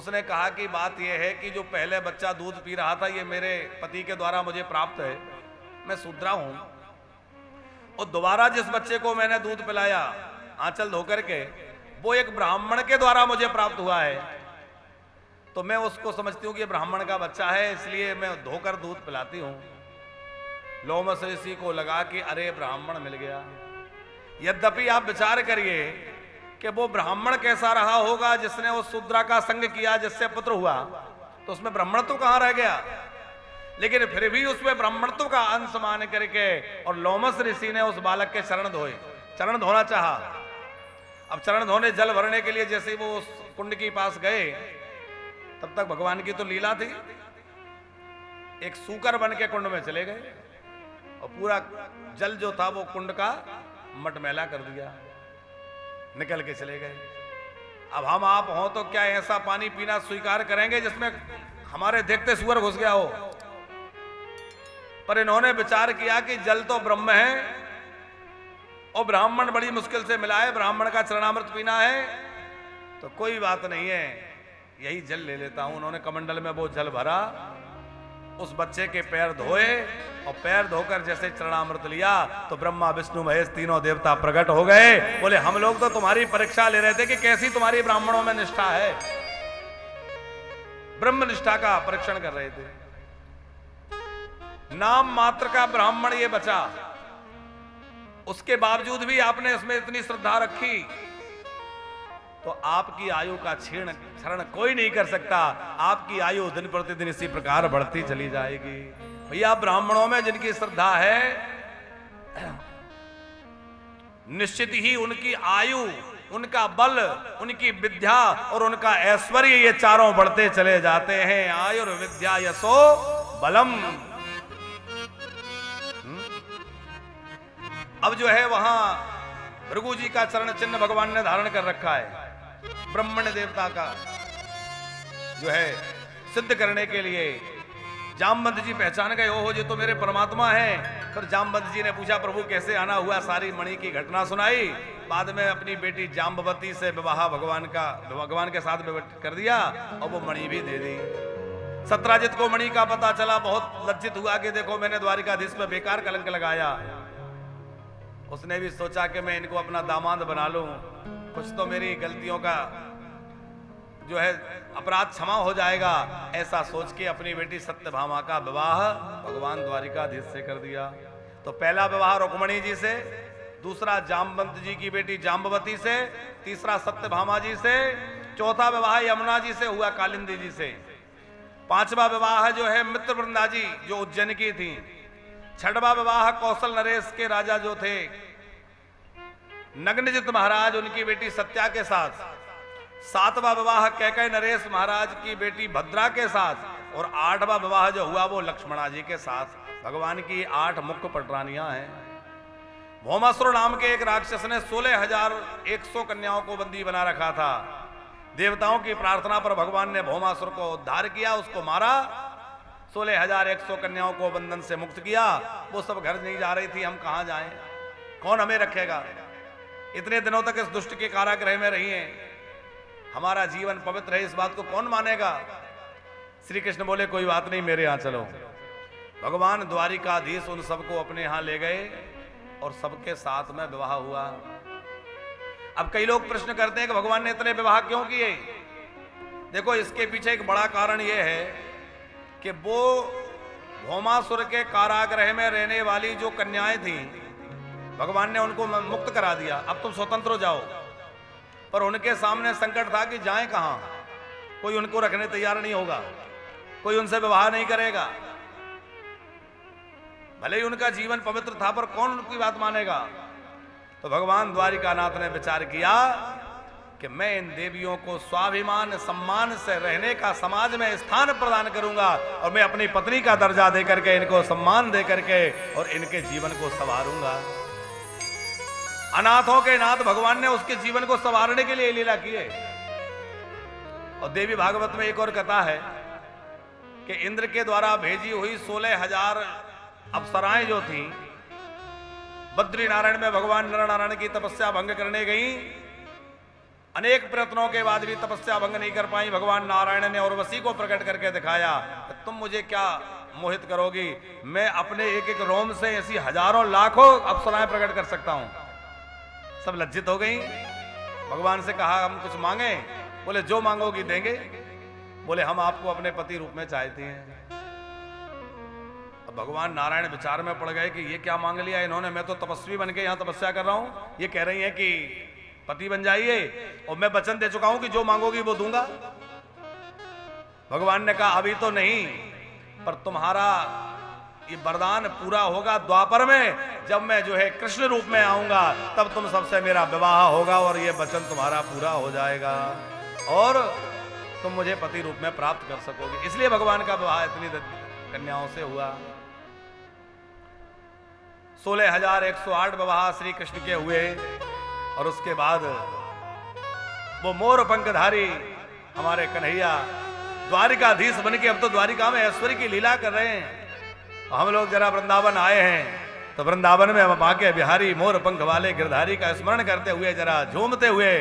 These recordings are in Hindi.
उसने कहा कि बात यह है कि जो पहले बच्चा दूध पी रहा था ये मेरे पति के द्वारा मुझे प्राप्त है, मैं शूद्रा हूं, और दोबारा जिस बच्चे को मैंने दूध पिलाया आंचल धोकर के, वो एक ब्राह्मण के द्वारा मुझे प्राप्त हुआ है, तो मैं उसको समझती हूँ कि ब्राह्मण का बच्चा है, इसलिए मैं धोकर दूध पिलाती हूँ। लोमस ऋषि को लगा कि अरे ब्राह्मण मिल गया। यद्यपि आप विचार करिए कि वो ब्राह्मण कैसा रहा होगा जिसने उस शूद्रा का संग किया, जिससे पुत्र हुआ, तो उसमें ब्राह्मणत्व कहां रह गया। लेकिन फिर भी उसमें ब्राह्मणत्व का अंश मान करके और लोमस ऋषि ने उस बालक के चरण धोए, चरण धोना चाहा। अब चरण धोने जल भरने के लिए जैसे वो उस कुंड के पास गए, तब तक भगवान की तो लीला थी, एक सूकर बन के कुंड में चले गए और पूरा जल जो था वो कुंड का मटमैला कर दिया, निकल के चले गए। अब हम आप हों तो क्या ऐसा पानी पीना स्वीकार करेंगे जिसमें हमारे देखते सुअर घुस गया हो। पर इन्होंने विचार किया कि जल तो ब्रह्म है और ब्राह्मण बड़ी मुश्किल से मिला है, ब्राह्मण का चरणामृत पीना है, तो कोई बात नहीं है, यही जल ले लेता हूं। उन्होंने कमंडल में वो जल भरा, उस बच्चे के पैर धोए और पैर धोकर जैसे चरणामृत लिया तो ब्रह्मा विष्णु महेश तीनों देवता प्रकट हो गए। बोले हम लोग तो तुम्हारी परीक्षा ले रहे थे कि कैसी तुम्हारी ब्राह्मणों में निष्ठा है, ब्रह्म निष्ठा का परीक्षण कर रहे थे। नाम मात्र का ब्राह्मण ये बचा, उसके बावजूद भी आपने इसमें इतनी श्रद्धा रखी, तो आपकी आयु का क्षरण कोई नहीं कर सकता। आपकी आयु दिन प्रतिदिन इसी प्रकार बढ़ती चली जाएगी। भैया ब्राह्मणों में जिनकी श्रद्धा है, निश्चित ही उनकी आयु, उनका बल, उनकी विद्या और उनका ऐश्वर्य ये चारों बढ़ते चले जाते हैं। आयुर्विद्या यशो बलम। अब जो है वहां भृगु जी का चरण चिन्ह भगवान ने धारण कर रखा है, ब्रह्मण्य देवता का जो है सिद्ध करने के लिए। जामवंत जी पहचान गए, ओहो ये तो मेरे परमात्मा हैं। फिर जामवंत जी ने पूछा प्रभु कैसे आना हुआ, सारी मणि की घटना सुनाई। बाद में अपनी बेटी जाम्बवती से विवाह भगवान के साथ कर दिया और वो मणि भी दे दी। सत्राजित को मणि का पता चला, बहुत लज्जित हुआ कि देखो मैंने द्वारिकाधीश पे बेकार कलंक लगाया। उसने भी सोचा कि मैं इनको अपना दामाद बना लूं, कुछ तो मेरी गलतियों का जो है अपराध क्षमा हो जाएगा। ऐसा सोच के अपनी बेटी सत्यभामा का विवाह भगवान द्वारिकाधीश से कर दिया। तो पहला विवाह रुक्मणी जी से, दूसरा जामवंत जी की बेटी जाम्बवती से, तीसरा सत्यभामा जी से, चौथा विवाह यमुना जी से हुआ कालिंदी जी से, पांचवा विवाह जो है मित्रवृंदा जी जो उज्जैन की थी, छठवां विवाह कौशल नरेश के राजा जो थे नग्नजित महाराज उनकी बेटी सत्या के साथ, सातवां विवाह कैकेय नरेश महाराज की बेटी भद्रा के साथ, और आठवां विवाह जो हुआ वो लक्ष्मणा जी के साथ। भगवान की 8 मुख्य पटरानियां हैं। भौमासुर नाम के एक राक्षस ने 16,100 कन्याओं को बंदी बना रखा था। देवताओं की प्रार्थना पर भगवान ने भौमासुर को उद्धार किया, उसको मारा, 16,100 कन्याओं को बंधन से मुक्त किया। वो सब घर नहीं जा रही थी, हम कहां जाएं, कौन हमें रखेगा। इतने दिनों तक इस दुष्ट के कारागृह में रही हैं, हमारा जीवन पवित्र है, इस बात को कौन मानेगा। श्री कृष्ण बोले कोई बात नहीं, मेरे यहां चलो। भगवान द्वारिकाधीश उन सबको अपने यहां ले गए और सबके साथ में विवाह हुआ। अब कई लोग प्रश्न करते हैं कि भगवान ने इतने विवाह क्यों किए। देखो इसके पीछे एक बड़ा कारण यह है कि वो भौमासुर के कारागृह में रहने वाली जो कन्याएं थीं, भगवान ने उनको मुक्त करा दिया, अब तुम स्वतंत्र हो जाओ। पर उनके सामने संकट था कि जाएं कहां, कोई उनको रखने तैयार नहीं होगा, कोई उनसे विवाह नहीं करेगा। भले ही उनका जीवन पवित्र था, पर कौन उनकी बात मानेगा। तो भगवान द्वारिकानाथ ने विचार किया कि मैं इन देवियों को स्वाभिमान सम्मान से रहने का समाज में स्थान प्रदान करूंगा, और मैं अपनी पत्नी का दर्जा देकर के इनको सम्मान देकर के और इनके जीवन को संवारूंगा। अनाथों के नाथ भगवान ने उसके जीवन को संवारने के लिए लीला की है। और देवी भागवत में एक और कथा है कि इंद्र के द्वारा भेजी हुई 16,000 अप्सराएं जो थीं, बद्री नारायण में भगवान नर नारायण की तपस्या भंग करने गई, अनेक प्रयत्नों के बाद भी तपस्या भंग नहीं कर पाई। भगवान नारायण ने उर्वशी को प्रकट करके दिखाया, तुम मुझे क्या मोहित करोगी, मैं अपने एक एक रोम से ऐसी हजारों लाखों अप्सराएं प्रकट कर सकता हूं। सब लज्जित हो गई। भगवान से कहा हम कुछ मांगे? बोले जो मांगोगी देंगे। बोले हम आपको अपने पति रूप में चाहते हैं। अब भगवान नारायण विचार में पड़ गए कि ये क्या मांग लिया इन्होंने, मैं तो तपस्वी बन के यहां तपस्या कर रहा हूं, ये कह रही है कि पति बन जाइए और मैं वचन दे चुका हूं कि जो मांगोगी वो दूंगा। भगवान ने कहा अभी तो नहीं, पर तुम्हारा ये वरदान पूरा होगा द्वापर में, जब मैं जो है कृष्ण रूप में आऊंगा तब तुम सबसे मेरा विवाह होगा और ये वचन तुम्हारा पूरा हो जाएगा और तुम मुझे पति रूप में प्राप्त कर सकोगे। इसलिए भगवान का विवाह इतनी कन्याओं से हुआ। 16,108 विवाह श्री कृष्ण के हुए और उसके बाद वो मोर पंखधारी हमारे कन्हैया द्वारिकाधीश बन के अब तो द्वारिका में ऐश्वर्य की लीला कर रहे हैं। हम लोग जरा वृंदावन आए हैं तो वृंदावन में हम आके बिहारी मोर पंख वाले गिरधारी का स्मरण करते हुए जरा झूमते हुए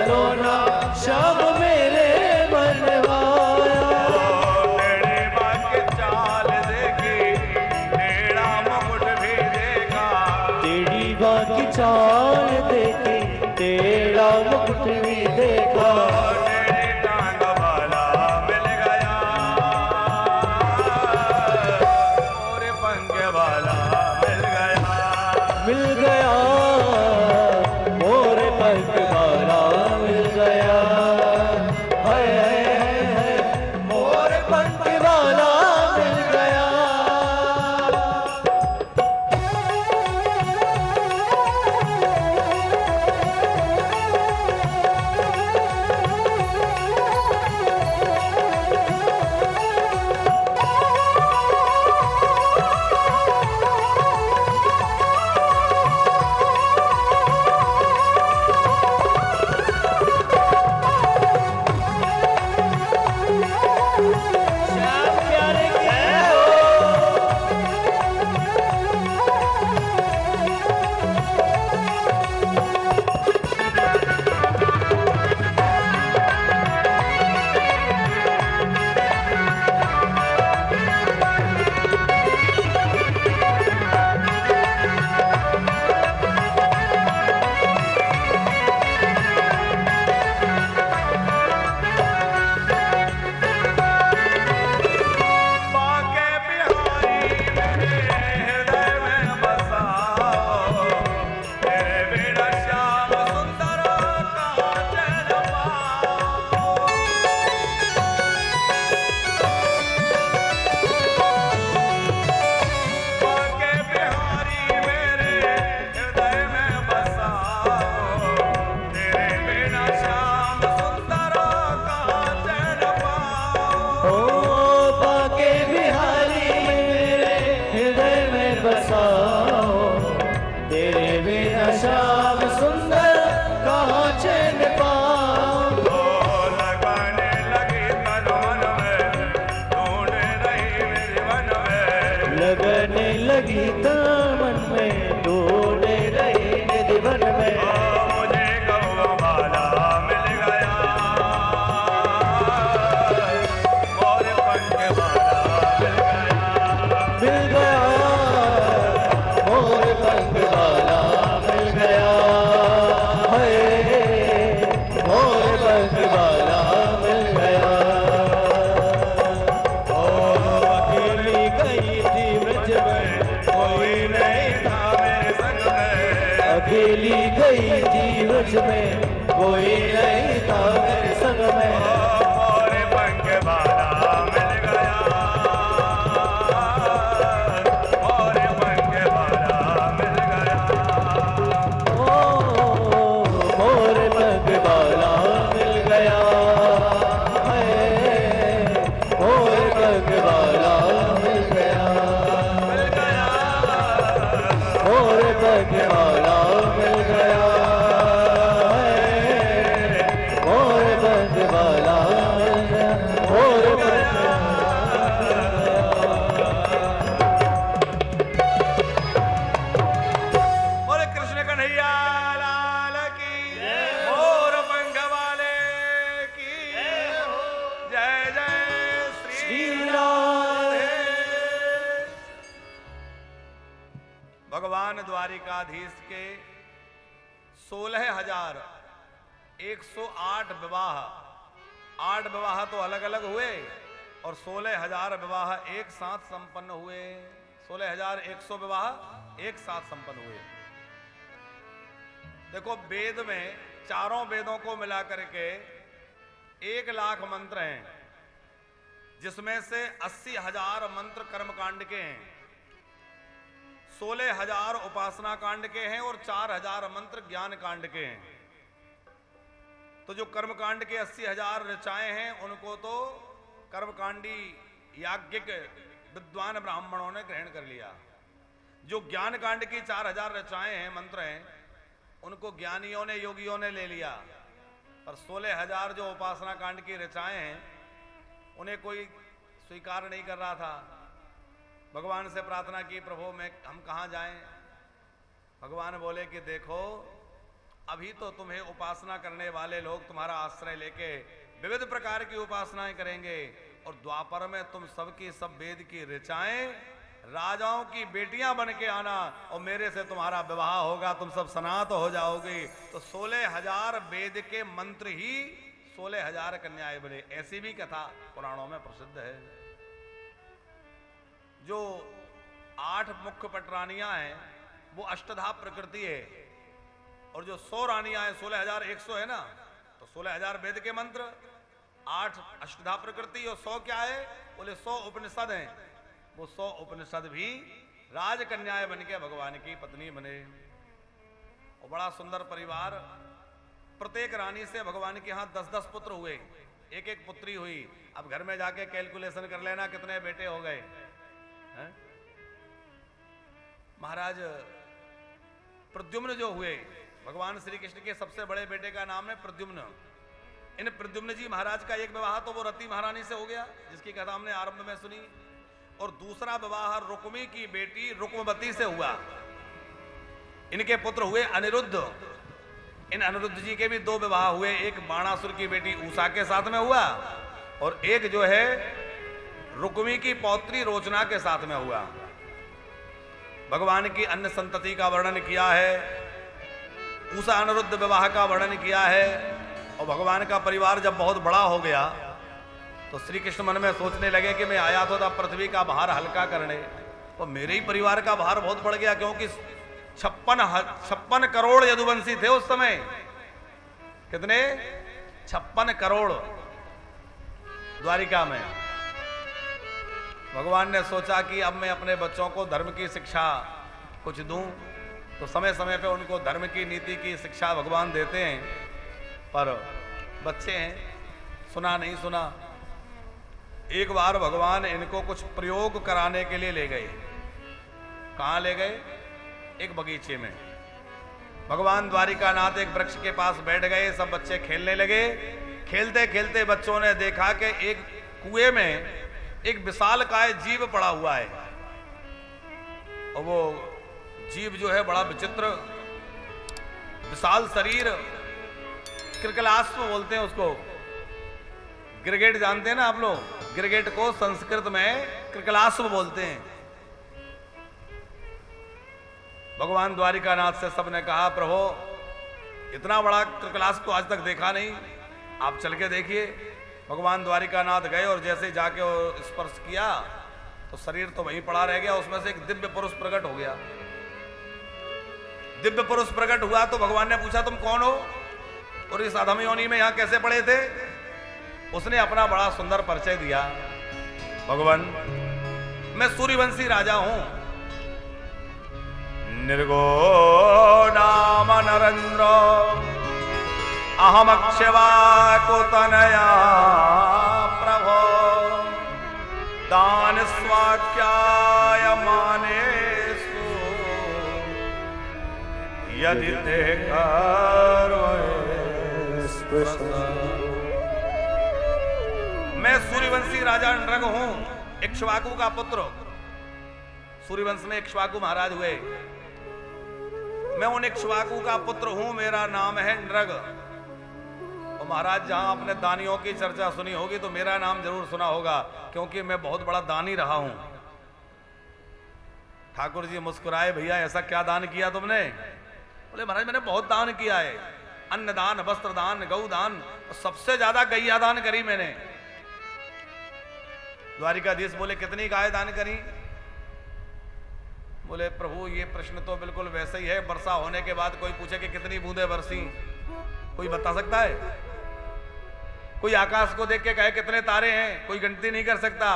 चारों ना श्याम मेरे बनवाया। टेढ़े बाके चाल देखी टेढ़ा मुकुट भी देखा, टेढ़ी बाकी चाल देखी टेढ़ा मुकुट भी देखा। टेढ़े टांग वाला मिल गया, मोरे पंख वाला मिल गया। मिल गया मोरे पंख वाला मिल गया। हाय हाय हाय हाय मोरे पंख वाला मिल गया। श्याम प्यारे की बाके बिहारी मेरे हृदय में बसाओ, तेरे बिना श्याम सुंदर का चैन पाओ। बाके बिहारी मेरे हृदय में बसाओ, तेरे बिना श्याम सुंदर का चैन पाओ। ओ बाके बिहारी मेरे हृदय में बसाओ। तेरे बिना श्याम सुंदर कहाँ चैन पाऊं। लगाने लगी तन मन में, ढूंढ रही मेरे मन में। लगने लगी दामन में ढूंढ रही निधि वन में। मुझे गौवा वाला मिल गया, और पंख वाला मिल गया। मिल गया मोर पंख वाला मिल गया। हाय मोर पंख वाला मिल गया। ओ अकेली गई थी ब्रज में कोई नहीं था मेरे संग में, अकेली गई थी ब्रज में कोई नहीं था मेरे संग में। और पंख वाला मिल गया, और पंख वाला मिल गया। ओ मोर पंख वाला मिल गया। हाय मोर पंख वाला मिल गया। मिल गया, मोर पंख वाला मिल गया। हाय मोर पंख वाला मिल गया। मोर पंख बोले कृष्ण कन्हैया लाल की, और पंख वाले की जय जय श्री श्री राधे। भगवान द्वारिकाधीश के 16,108 विवाह, 8 विवाह तो अलग अलग हुए और 16,000 विवाह एक साथ संपन्न हुए। 16,100 विवाह एक साथ संपन्न हुए। देखो वेद में चारों वेदों को मिला करके 1,00,000 मंत्र हैं, जिसमें से 80,000 मंत्र कर्मकांड के हैं, 16,000 उपासना कांड के हैं और 4,000 मंत्र ज्ञान कांड के हैं। तो जो कर्मकांड के 80,000 ऋचाएं हैं उनको तो कर्मकांडी याज्ञिक विद्वान ब्राह्मणों ने ग्रहण कर लिया। जो ज्ञान कांड की 4,000 ऋचाएं हैं, मंत्र हैं, उनको ज्ञानियों ने, योगियों ने ले लिया। पर 16,000 जो उपासना कांड की ऋचाएं हैं उन्हें कोई स्वीकार नहीं कर रहा था। भगवान से प्रार्थना की, प्रभु मैं हम कहाँ जाएं? भगवान बोले कि देखो अभी तो तुम्हें उपासना करने वाले लोग तुम्हारा आश्रय लेके विविध प्रकार की उपासनाएं करेंगे, और द्वापर में तुम सबकी सब वेद की ऋचाएं राजाओं की बेटियां बन के आना, और मेरे से तुम्हारा विवाह होगा, तुम सब सनात हो जाओगे। तो 16,000 वेद के मंत्र ही 16,000 कन्याएं बने। ऐसी भी कथा पुराणों में प्रसिद्ध है। जो 8 मुख्य पटरानियां हैं वो अष्टधा प्रकृति है, और जो 100 रानियां हैं 16,100 है ना, तो 16,000 वेद के मंत्र, 8 अष्टधा प्रकृति और 100 क्या है? बोले 100 उपनिषद हैं। वो 100 उपनिषद भी राजकन्याएं बन के भगवान की पत्नी बने। और बड़ा सुंदर परिवार, प्रत्येक रानी से भगवान के यहाँ 10-10 पुत्र हुए, एक एक पुत्री हुई। अब घर में जाके कैलकुलेशन कर लेना कितने बेटे हो गए। महाराज प्रद्युम्न जो हुए, भगवान श्री कृष्ण के सबसे बड़े बेटे का नाम है प्रद्युम्न। इन प्रद्युम्न जी महाराज का एक विवाह तो वो रति महारानी से हो गया, जिसकी कथा हमने आरंभ में सुनी, और दूसरा विवाह रुक्मी की बेटी रुक्मवती से हुआ। इनके पुत्र हुए अनिरुद्ध। इन अनिरुद्ध जी के भी 2 विवाह हुए, एक बाणासुर की बेटी उषा के साथ में हुआ, और एक जो है रुक्मी की पौत्री रोचना के साथ में हुआ। भगवान की अन्य संतति का वर्णन किया है, उषा अनिरुद्ध विवाह का वर्णन किया है। और भगवान का परिवार जब बहुत बड़ा हो गया तो श्री कृष्ण मन में सोचने लगे कि मैं आया तो था पृथ्वी का भार हल्का करने, और मेरे ही परिवार का भार बहुत बढ़ गया, क्योंकि 56 करोड़ यदुवंशी थे उस समय। कितने? 56 करोड़ द्वारिका में। भगवान ने सोचा कि अब मैं अपने बच्चों को धर्म की शिक्षा कुछ दूं, तो समय समय पे उनको धर्म की नीति की शिक्षा भगवान देते हैं, पर बच्चे हैं, सुना नहीं सुना। एक बार भगवान इनको कुछ प्रयोग कराने के लिए ले गए। कहां ले गए? एक बगीचे में। भगवान द्वारिकानाथ एक वृक्ष के पास बैठ गए, सब बच्चे खेलने लगे। खेलते खेलते बच्चों ने देखा कि एक कुएं में एक विशालकाय जीव पड़ा हुआ है, और वो जीव जो है बड़ा विचित्र, विशाल शरीर, कृकलास्व बोलते हैं उसको। गिरगिट जानते हैं ना आप लोग? गिरगिट को संस्कृत में कृकलास्व बोलते हैं। भगवान द्वारिकानाथ से सबने कहा, प्रभु इतना बड़ा कृकलास्व तो आज तक देखा नहीं, आप चल के देखिए। भगवान द्वारिकानाथ गए, और जैसे जाके स्पर्श किया तो शरीर तो वहीं पड़ा रह गया, उसमें से एक दिव्य पुरुष प्रकट हो गया। दिव्य पुरुष प्रकट हुआ तो भगवान ने पूछा, तुम कौन हो और इस अधम योनि में यहां कैसे पड़े थे? उसने अपना बड़ा सुंदर परिचय दिया। भगवान, मैं सूर्यवंशी राजा हूं, निर्गो नाम नरेंद्र, अहम अक्षवाको तनया प्रभो, दान स्वाख्याय मानेसु यदि ते मैं सूर्यवंशी राजा नृग हूं, इक्ष्वाकु का पुत्र। सूर्यवंश में इक्ष्वाकु महाराज हुए। मैं उन इक्ष्वाकु का पुत्र हूं, मेरा नाम है नृग। और महाराज जहां आपने दानियों की चर्चा सुनी होगी तो मेरा नाम जरूर सुना होगा, क्योंकि मैं बहुत बड़ा दानी रहा हूं। ठाकुर जी मुस्कुराए, भैया ऐसा क्या दान किया तुमने? बोले महाराज मैंने बहुत दान किया है, अन्न दान, वस्त्र दान, गौ दान, और सबसे ज्यादा गैया दान करी मैंने। द्वारिकाधीश बोले कितनी गाय दान करी? बोले प्रभु ये प्रश्न तो बिल्कुल वैसे ही है, वर्षा होने के बाद कोई पूछे कि कितनी बूंदे बरसी, कोई बता सकता है? कोई आकाश को देख के कहे कितने तारे हैं, कोई गिनती नहीं कर सकता।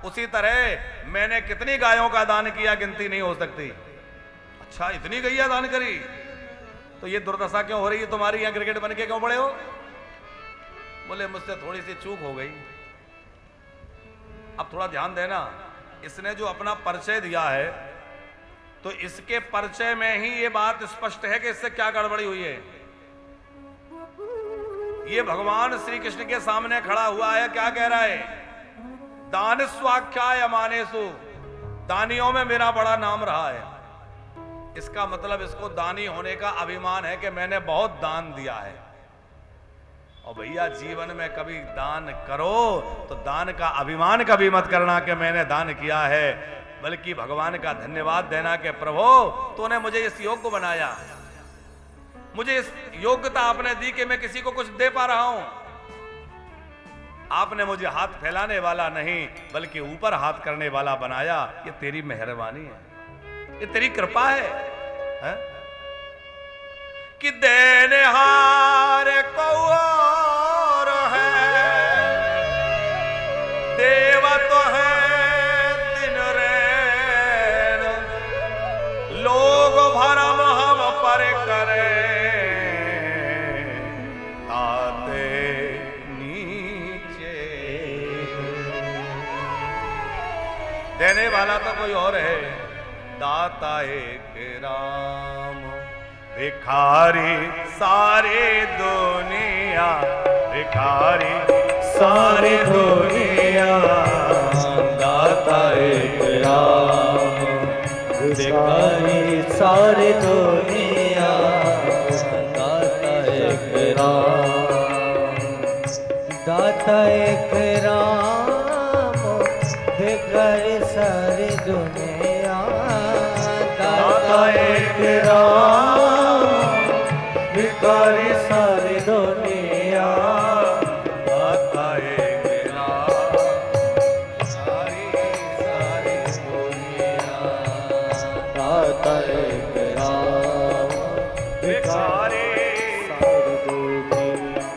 उसी तरह मैंने कितनी गायों का दान किया, गिनती नहीं हो सकती। अच्छा इतनी गैया दान करी, तो ये दुर्दशा क्यों हो रही है तुम्हारी, यहां गिरगिट बन के क्यों पड़े हो? बोले मुझसे थोड़ी सी चूक हो गई। अब थोड़ा ध्यान देना, इसने जो अपना परिचय दिया है तो इसके परिचय में ही ये बात स्पष्ट है कि इससे क्या गड़बड़ी हुई है। ये भगवान श्री कृष्ण के सामने खड़ा हुआ है, क्या कह रहा है? दान स्वाख्याय मानेसु, दानियों में मेरा बड़ा नाम रहा है। इसका मतलब इसको दानी होने का अभिमान है कि मैंने बहुत दान दिया है। और भैया जीवन में कभी दान करो तो दान का अभिमान कभी मत करना कि मैंने दान किया है, बल्कि भगवान का धन्यवाद देना कि प्रभु तूने मुझे इस योग्य बनाया, मुझे इस योग्यता आपने दी कि मैं किसी को कुछ दे पा रहा हूं। आपने मुझे हाथ फैलाने वाला नहीं बल्कि ऊपर हाथ करने वाला बनाया। ये तेरी मेहरबानी है, ये तेरी कृपा है? कि देनहार को और है, देव तो है दिन रैन, लोग भरम हम पर करे ताते नीचे। देने वाला तो कोई और है, दाता एक राम, भिखारी सारी दुनिया, भिखारी सारी दुनिया, दाता एक राम, भिखारी सारी दुनिया, दाता एक राम, दाता एक राम, भिखारी सारी दुनिया, दाता एक राम, भिखारी सारी दुनिया, दाता एक राम, सारी सारी दुनिया, दाता एक राम, भिखारी सारी दुनिया।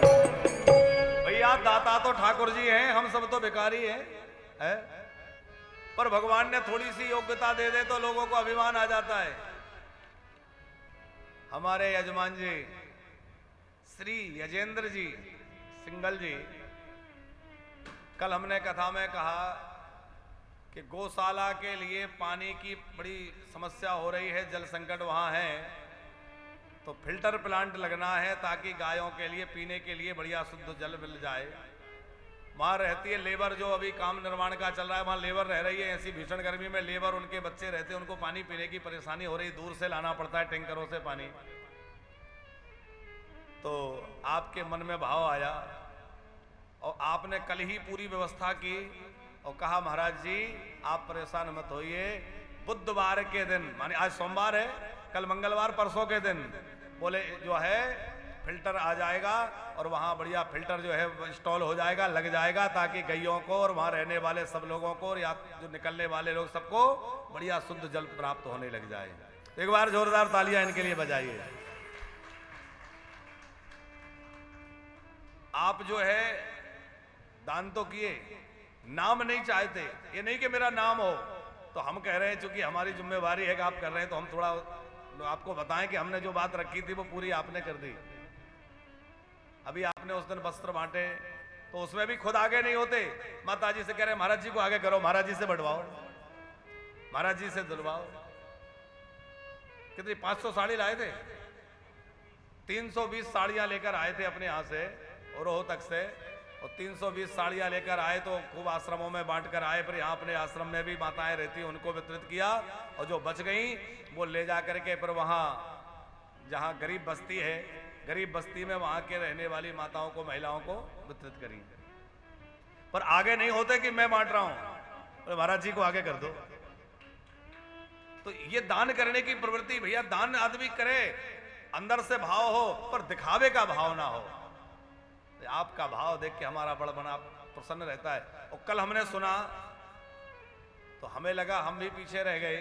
भैया दाता तो ठाकुर जी हैं, हम सब तो भिखारी हैं, है? पर भगवान ने थोड़ी सी योग्यता दे दे तो लोगों को अभिमान आ जाता है। हमारे यजमान जी श्री यजेंद्र जी सिंगल जी, कल हमने कथा में कहा कि गौशाला के लिए पानी की बड़ी समस्या हो रही है, जल संकट वहां है, तो फिल्टर प्लांट लगना है ताकि गायों के लिए पीने के लिए बढ़िया शुद्ध जल मिल जाए। वहां रहती है लेबर, जो अभी काम निर्माण का चल रहा है वहां लेबर रह रही है। ऐसी भीषण गर्मी में लेबर, उनके बच्चे रहते हैं, उनको पानी पीने की परेशानी हो रही, दूर से लाना पड़ता है टैंकरों से पानी। तो आपके मन में भाव आया और आपने कल ही पूरी व्यवस्था की और कहा महाराज जी आप परेशान मत होइए, बुधवार के दिन, माने आज सोमवार है, कल मंगलवार, परसों के दिन बोले जो है फिल्टर आ जाएगा और वहाँ बढ़िया फिल्टर जो है इंस्टॉल हो जाएगा, लग जाएगा, ताकि गैयों को और वहाँ रहने वाले सब लोगों को और या जो निकलने वाले लोग सबको बढ़िया शुद्ध जल प्राप्त होने लग जाए। एक बार जोरदार तालियां इनके लिए बजाइए। आप जो है दान तो किए, नाम नहीं चाहते, ये नहीं कि मेरा नाम हो, तो हम कह रहे हैं चूंकि हमारी जिम्मेवारी है कि आप कर रहे हैं तो हम थोड़ा आपको बताएं कि हमने जो बात रखी थी वो पूरी आपने कर दी। अभी आपने उस दिन वस्त्र बांटे तो उसमें भी खुद आगे नहीं होते, माता जी से कह रहे महाराज जी को आगे करो, महाराज जी से बढ़वाओ, महाराज जी से दिलवाओ। कितनी 500 साड़ी लाए थे, 320 साड़ियां लेकर आए थे अपने यहां से और रोहतक से, और 320 साड़ियां लेकर आए तो खूब आश्रमों में बांट कर आए, फिर यहाँ अपने आश्रम में भी माताएं रहती उनको वितरित किया, और जो बच गई वो ले जा करके फिर वहाँ जहाँ गरीब बस्ती है, गरीब बस्ती में वहाँ के रहने वाली माताओं को, महिलाओं को वितरित करी। पर आगे नहीं होते कि मैं बांट रहा हूं, तो महाराज जी को आगे कर दो। तो ये दान करने की प्रवृत्ति, भैया दान आदमी करे अंदर से भाव हो पर दिखावे का भाव ना हो। आपका भाव देख के हमारा बड़ा बना प्रसन्न रहता है। और कल हमने सुना तो हमें लगा, हम भी पीछे रह गए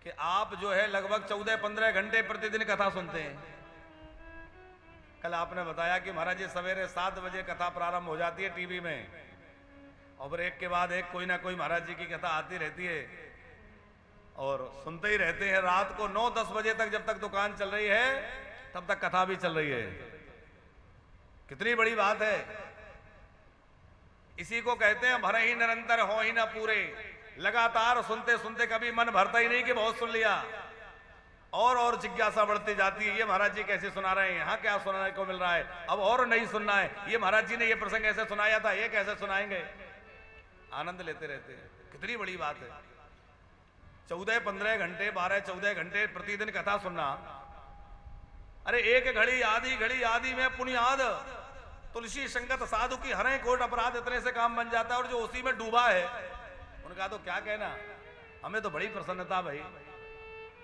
कि आप जो है लगभग 14-15 घंटे प्रतिदिन कथा सुनते हैं। कल आपने बताया कि महाराज जी सवेरे 7 बजे कथा प्रारंभ हो जाती है टीवी में, और एक के बाद एक कोई ना कोई महाराज जी की कथा आती रहती है और सुनते ही रहते हैं। रात को 9-10 बजे तक, जब तक दुकान चल रही है तब तक कथा भी चल रही है। कितनी बड़ी बात है। इसी को कहते हैं भरे ही निरंतर हो ही ना पूरे। लगातार सुनते सुनते कभी मन भरता ही नहीं कि बहुत सुन लिया, और जिज्ञासा बढ़ती जाती है। ये महाराज जी कैसे सुना रहे हैं, यहाँ क्या सुनाने को मिल रहा है, अब और नहीं सुनना है। ये महाराज जी ने ये प्रसंग ऐसे सुनाया था, ये कैसे सुनाएंगे। आनंद लेते रहते हैं। कितनी बड़ी बात है। 14-15 घंटे 12-14 घंटे प्रतिदिन कथा सुनना। अरे एक घड़ी आधी में पुण्याद तुलसी संगत साधु की हरें कोट अपराध, इतने से काम बन जाता है। और जो उसी में डूबा है उनका तो क्या कहना। हमें तो बड़ी प्रसन्नता भाई,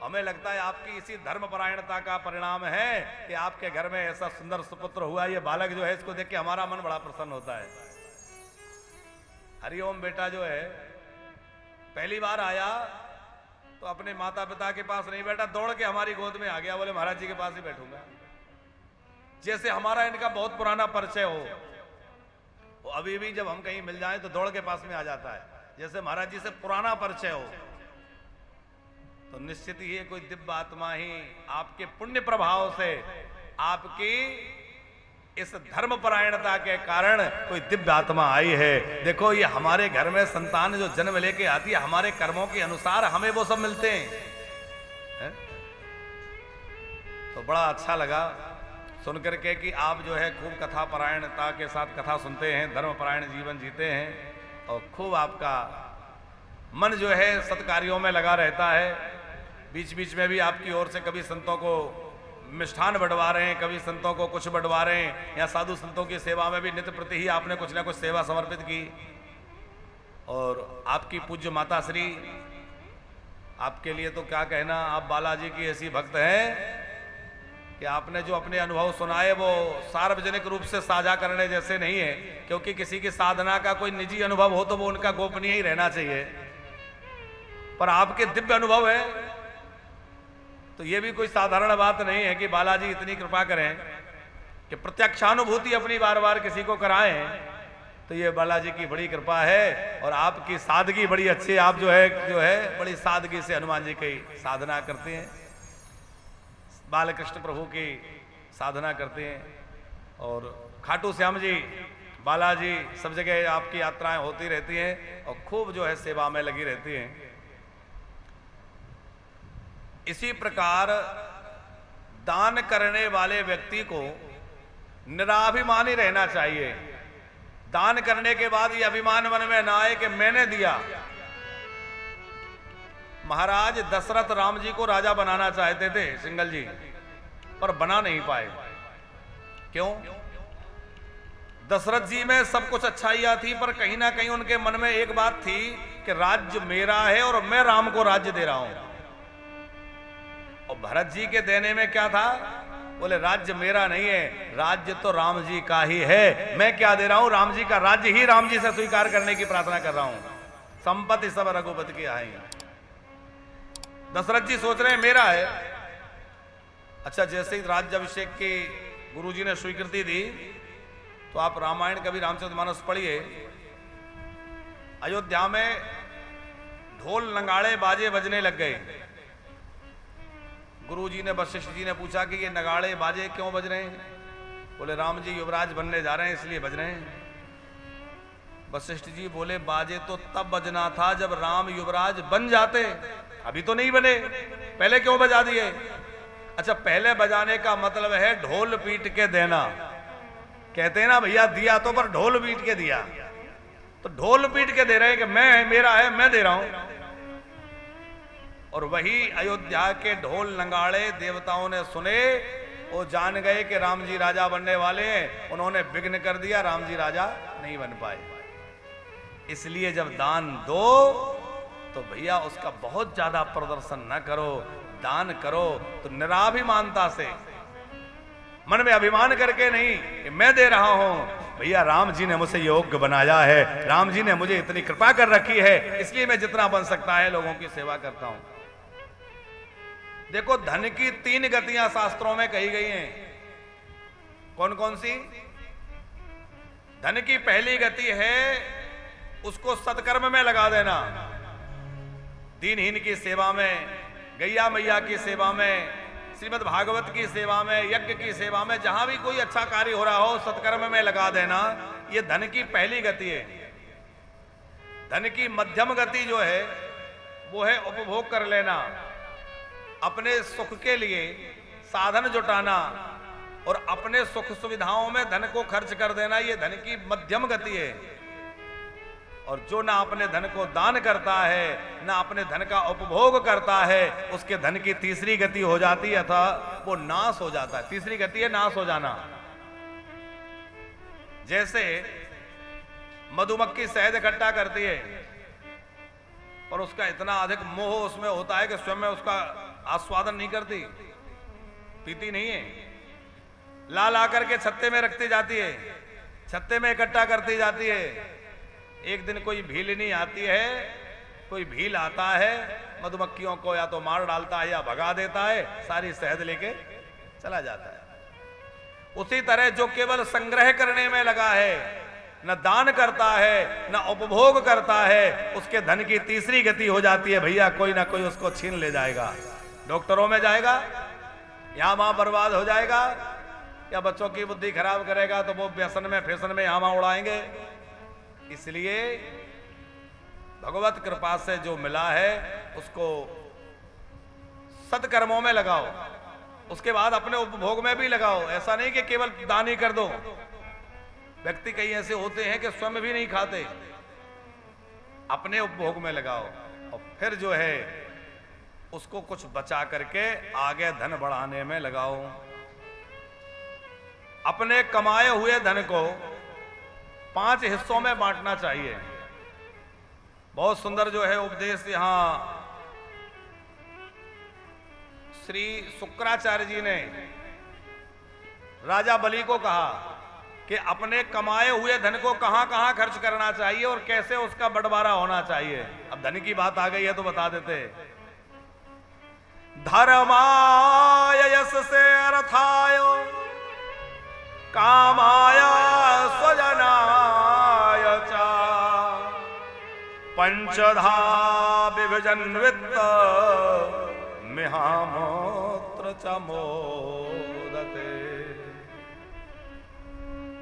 हमें लगता है आपकी इसी धर्मपरायणता का परिणाम है कि आपके घर में ऐसा सुंदर सुपुत्र हुआ। ये बालक जो है इसको देख के हमारा मन बड़ा प्रसन्न होता है। हरिओम बेटा जो है पहली बार आया तो अपने माता पिता के पास नहीं बैठा, दौड़ के हमारी गोद में आ गया, बोले महाराज जी के पास ही बैठूंगा। जैसे हमारा इनका बहुत पुराना परिचय हो। वो अभी भी जब हम कहीं मिल जाएं तो दौड़ के पास में आ जाता है, जैसे महाराज जी से पुराना परिचय हो। तो निश्चित ही कोई दिव्य आत्मा ही आपके पुण्य प्रभाव से, आपकी इस धर्मपरायणता के कारण कोई दिव्य आत्मा आई है। देखो ये हमारे घर में संतान जो जन्म लेके आती है, हमारे कर्मों के अनुसार हमें वो सब मिलते हैं। तो बड़ा अच्छा लगा सुनकर के कि आप जो है खूब कथा परायणता के साथ कथा सुनते हैं, धर्मपरायण जीवन जीते हैं और खूब आपका मन जो है सत्कार्यों में लगा रहता है। बीच बीच में भी आपकी ओर से कभी संतों को मिष्ठान बंटवा रहे हैं, कभी संतों को कुछ बंटवा रहे हैं, या साधु संतों की सेवा में भी नित्य प्रति ही आपने कुछ ना कुछ सेवा समर्पित की। और आपकी पूज्य माता श्री, आपके लिए तो क्या कहना, आप बालाजी की ऐसी भक्त हैं कि आपने जो अपने अनुभव सुनाए वो सार्वजनिक रूप से साझा करने जैसे नहीं है, क्योंकि किसी की साधना का कोई निजी अनुभव हो तो वो उनका गोपनीय ही रहना चाहिए। पर आपके दिव्य अनुभव है तो ये भी कोई साधारण बात नहीं है कि बालाजी इतनी कृपा करें कि प्रत्यक्षानुभूति अपनी बार बार किसी को कराएं। तो ये बालाजी की बड़ी कृपा है और आपकी सादगी बड़ी अच्छी। आप जो है बड़ी सादगी से हनुमान जी की साधना करते हैं, बालकृष्ण प्रभु की साधना करते हैं। और खाटू श्याम जी, बालाजी सब जगह आपकी यात्राएं होती रहती हैं और खूब जो है सेवा में लगी रहती हैं। इसी प्रकार दान करने वाले व्यक्ति को निराभिमानी रहना चाहिए। दान करने के बाद ये अभिमान मन में ना आए कि मैंने दिया। महाराज दशरथ राम जी को राजा बनाना चाहते थे सिंगल जी, पर बना नहीं पाए। क्यों? दशरथ जी में सब कुछ अच्छाइयां थी, पर कहीं ना कहीं उनके मन में एक बात थी कि राज्य मेरा है और मैं राम को राज्य दे रहा हूं। और भरत जी के देने में क्या था? बोले राज्य मेरा नहीं है, राज्य तो राम जी का ही है। मैं क्या दे रहा हूं? राम जी का राज्य ही राम जी से स्वीकार करने की प्रार्थना कर रहा हूं। संपत्ति सब रघुपति की आई। दशरथ जी सोच रहे हैं मेरा है। अच्छा, जैसे ही राज्याभिषेक की गुरुजी ने स्वीकृति दी तो आप रामायण कभी रामचरितमानस पढ़िए। अयोध्या में ढोल नगाड़े बाजे बजने लग गए। गुरुजी ने, वशिष्ठ जी ने पूछा कि ये नगाड़े बाजे क्यों बज रहे हैं? बोले राम जी युवराज बनने जा रहे हैं इसलिए बज रहे हैं। वशिष्ठ जी बोले बाजे तो तब बजना था जब राम युवराज बन जाते, अभी तो नहीं बने, पहले क्यों बजा दिए? अच्छा, पहले बजाने का मतलब है ढोल पीट के देना। कहते हैं ना भैया दिया तो, पर ढोल पीट के दिया। तो ढोल पीट के दे रहे हैं कि मैं, मेरा है, मैं दे रहा हूं। और वही अयोध्या के ढोल नगाड़े देवताओं ने सुने, वो जान गए कि राम जी राजा बनने वाले हैं। उन्होंने विघ्न कर दिया, राम जी राजा नहीं बन पाए। इसलिए जब दान दो तो भैया उसका बहुत ज्यादा प्रदर्शन न करो, दान करो तो निराभिमानता से, मन में अभिमान करके नहीं कि मैं दे रहा हूं। भैया राम जी ने मुझे योग्य बनाया है, राम जी ने मुझे इतनी कृपा कर रखी है, इसलिए मैं जितना बन सकता है लोगों की सेवा करता हूं। देखो धन की 3 गतियां शास्त्रों में कही गई हैं। कौन कौन सी? धन की पहली गति है उसको सत्कर्म में लगा देना। दीनहीन की सेवा में, गैया मैया की सेवा में, श्रीमद् भागवत की सेवा में, यज्ञ की सेवा में, जहां भी कोई अच्छा कार्य हो रहा हो सत्कर्म में लगा देना। यह धन की पहली गति है। धन की मध्यम गति जो है वो है उपभोग कर लेना, अपने सुख के लिए साधन जुटाना और अपने सुख सुविधाओं में धन को खर्च कर देना। ये धन की मध्यम गति है। और जो ना अपने धन को दान करता है, ना अपने धन का उपभोग करता है, उसके धन की तीसरी गति हो जाती है, अथा वो नाश हो जाता है। तीसरी गति है नाश हो जाना। जैसे मधुमक्खी शहद इकट्ठा करती है, पर उसका इतना अधिक मोह उसमें होता है कि स्वयं में उसका आस्वादन नहीं करती, पीती नहीं है, ला ला करके छत्ते में रखती जाती है, छत्ते में इकट्ठा करती जाती है। एक दिन कोई भीलनी आती है, कोई भील आता है, मधुमक्खियों को या तो मार डालता है या भगा देता है, सारी शहद लेके चला जाता है। उसी तरह जो केवल संग्रह करने में लगा है, न दान करता है, न उपभोग करता है, उसके धन की तीसरी गति हो जाती है, भैया कोई ना कोई उसको छीन ले जाएगा। डॉक्टरों में जाएगा, यहां वहां बर्बाद हो जाएगा, या बच्चों की बुद्धि खराब करेगा तो वो व्यसन में फैशन में यहां वहां उड़ाएंगे। इसलिए भगवत कृपा से जो मिला है उसको सत्कर्मों में लगाओ, उसके बाद अपने उपभोग में भी लगाओ। ऐसा नहीं कि केवल दान ही कर दो। व्यक्ति कई ऐसे होते हैं कि स्वयं भी नहीं खाते, अपने उपभोग में लगाओ और फिर जो है उसको कुछ बचा करके आगे धन बढ़ाने में लगाओ। अपने कमाए हुए धन को 5 हिस्सों में बांटना चाहिए। बहुत सुंदर जो है उपदेश यहां श्री शुक्राचार्य जी ने राजा बलि को कहा कि अपने कमाए हुए धन को कहां कहां खर्च करना चाहिए और कैसे उसका बंटवारा होना चाहिए। अब धन की बात आ गई है तो बता देते। धर्माय यशसे अर्थाय कामाय स्वजनाय च पंचधा विभजन वित्त मिहामोत्र च मोदते।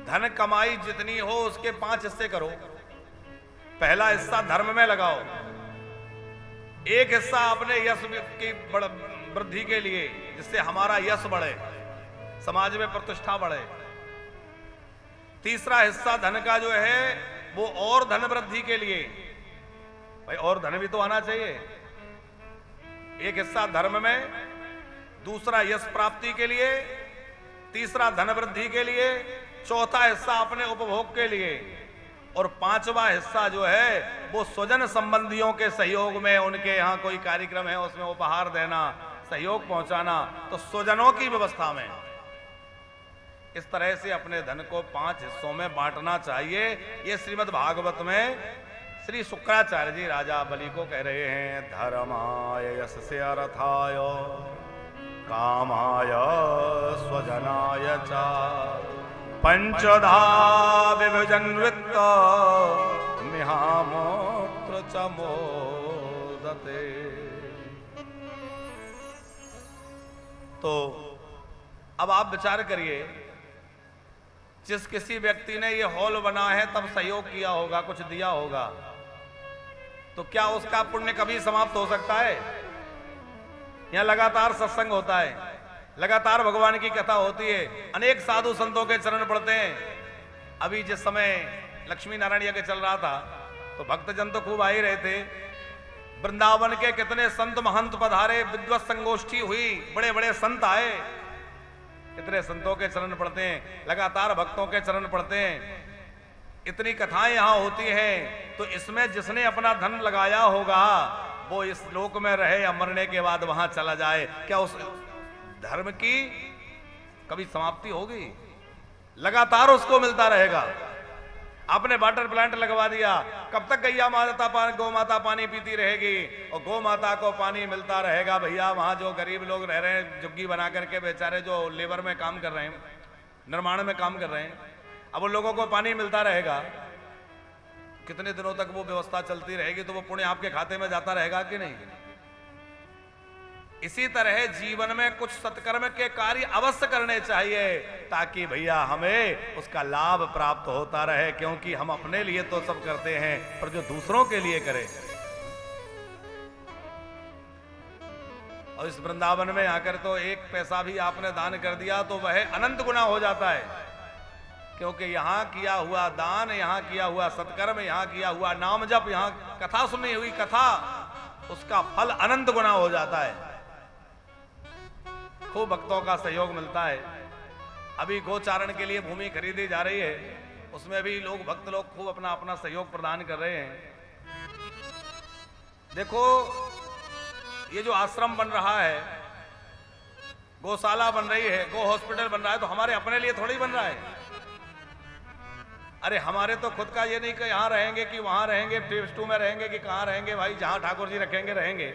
धन कमाई जितनी हो उसके 5 हिस्से करो। पहला हिस्सा धर्म में लगाओ, एक हिस्सा अपने यश की वृद्धि के लिए, जिससे हमारा यश बढ़े, समाज में प्रतिष्ठा बढ़े। तीसरा हिस्सा धन का जो है वो और धन वृद्धि के लिए, भाई और धन भी तो आना चाहिए। एक हिस्सा धर्म में, दूसरा यश प्राप्ति के लिए, तीसरा धन वृद्धि के लिए, चौथा हिस्सा अपने उपभोग के लिए, और 5वां हिस्सा जो है वो स्वजन संबंधियों के सहयोग में, उनके यहाँ कोई कार्यक्रम है उसमें उपहार देना, सहयोग पहुंचाना, तो स्वजनों की व्यवस्था में। इस तरह से अपने धन को 5 हिस्सों में बांटना चाहिए। ये श्रीमद् भागवत में श्री शुक्राचार्य जी राजा बलि को कह रहे हैं। धर्माय यशसे अर्थाय कामाय स्वजनाय च पंचधा विभजन वित्त मिहामोत्र च मोदते। तो अब आप विचार करिए, जिस किसी व्यक्ति ने ये हॉल बना है तब सहयोग किया होगा, कुछ दिया होगा, तो क्या उसका पुण्य कभी समाप्त हो सकता है? यहां लगातार सत्संग होता है, लगातार भगवान की कथा होती है, अनेक साधु संतों के चरण पड़ते हैं। अभी जिस समय लक्ष्मी नारायण यज्ञ चल रहा था तो भक्तजन तो खूब आ ही रहे थे। वृंदावन के कितने संत महंत पधारे, विद्वत संगोष्ठी हुई, बड़े बड़े संत आए, कितने संतों के चरण पड़ते हैं, लगातार भक्तों के चरण पड़ते हैं, इतनी कथाएं यहां होती हैं। तो इसमें जिसने अपना धन लगाया होगा वो इस लोक में रहे या मरने के बाद वहां चला जाए, क्या उस धर्म की कभी समाप्ति होगी? लगातार उसको मिलता रहेगा। आपने वाटर प्लांट लगवा दिया, कब तक गैया माता गौ माता पानी पीती रहेगी और गौ माता को पानी मिलता रहेगा? भैया वहां जो गरीब लोग रह रहे हैं, झुग्गी बना करके बेचारे जो लेबर में काम कर रहे हैं, निर्माण में काम कर रहे हैं, अब उन लोगों को पानी मिलता रहेगा। कितने दिनों तक वो व्यवस्था चलती रहेगी? तो वो पुण्य आपके खाते में जाता रहेगा कि नहीं? इसी तरह जीवन में कुछ सत्कर्म के कार्य अवश्य करने चाहिए ताकि भैया हमें उसका लाभ प्राप्त होता रहे, क्योंकि हम अपने लिए तो सब करते हैं पर जो दूसरों के लिए करें। और इस वृंदावन में आकर तो 1 पैसा भी आपने दान कर दिया तो वह अनंत गुना हो जाता है। क्योंकि यहाँ किया हुआ दान, यहाँ किया हुआ सत्कर्म, यहाँ किया हुआ नाम जप, यहाँ कथा सुनी हुई कथा, उसका फल अनंत गुना हो जाता है। खूब भक्तों का सहयोग मिलता है। अभी गोचारण के लिए भूमि खरीदी जा रही है, उसमें भी लोग, भक्त लोग खूब अपना अपना सहयोग प्रदान कर रहे हैं। देखो, ये जो आश्रम बन रहा है, गौशाला बन रही है, गो हॉस्पिटल बन रहा है, तो हमारे अपने लिए थोड़ी बन रहा है। अरे हमारे तो खुद का ये नहीं कि यहां रहेंगे कि वहां रहेंगे, फेज 2 में रहेंगे कि कहां रहेंगे, भाई जहां ठाकुर जी रखेंगे रहेंगे।